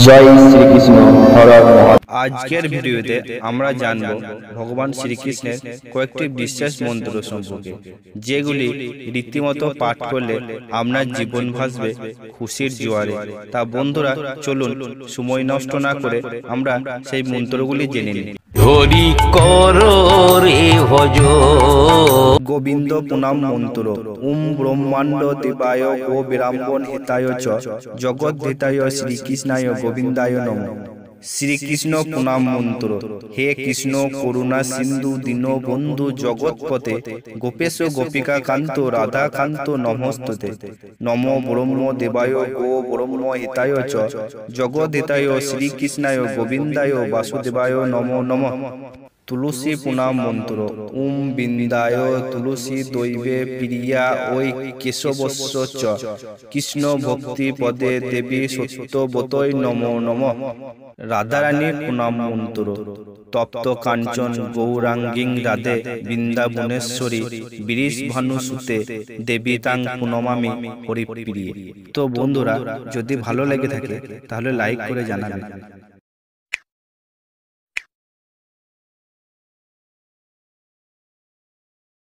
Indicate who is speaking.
Speaker 1: জয় শ্রীকৃষ্ণ। হর হর মহাদেব।
Speaker 2: আজকের ভিডিওতে আমরা জানব ভগবান শ্রীকৃষ্ণের কয়েকটি বিশ্বাস মন্ত্র সম্পর্কে, যেগুলি রীতিমতো পাঠ করলে আপনার জীবন ভাসবে খুশির জোয়ারে। তা বন্ধুরা, চলুন সময় নষ্ট না করে আমরা সেই মন্ত্রগুলি জেনে নিই।
Speaker 3: হরি কর রে ভজ।
Speaker 2: গোবিন্দ প্রণাম মন্ত্র। ওম ব্রহ্মাণ্ড দেবায় ও বিরাম্বন হিতায় চ জগৎ হিতায় শ্রীকৃষ্ণায় গোবিন্দায় নমঃ। শ্রীকৃষ্ণ প্রণাম মন্ত্র। হে কৃষ্ণ করুণা সিন্ধু দীনবন্ধু জগৎপতে গোপেশ গোপিকা কান্ত রাধা কান্ত নমস্তুতে। নম ব্রহ্ম দেবায় গো ব্রহ্ম হিতায় চ জগৎ হিতায় শ্রীকৃষ্ণায় গোবিন্দায় বাসুদেবায় নমো নমঃ। তুলসী প্রণাম মন্ত্র। ওম বিন্দায় তুলসী দৈবে প্রিয়া ওই কেশবস্য চ কৃষ্ণ ভক্তি পদে দেবী সত্যবতৈ নমো নমঃ। রাধারানী প্রণাম মন্ত্র। তপ্ত কাঞ্চন গৌরাঙ্গীং রাধে বৃন্দাবনেশ্বরী বৃষভানুসুতে দেবী তাং প্রণমামি হরিপ্রিয়ে। তো বন্ধুরা, যদি ভালো লেগে থাকে তাহলে লাইক করে জানাবেন।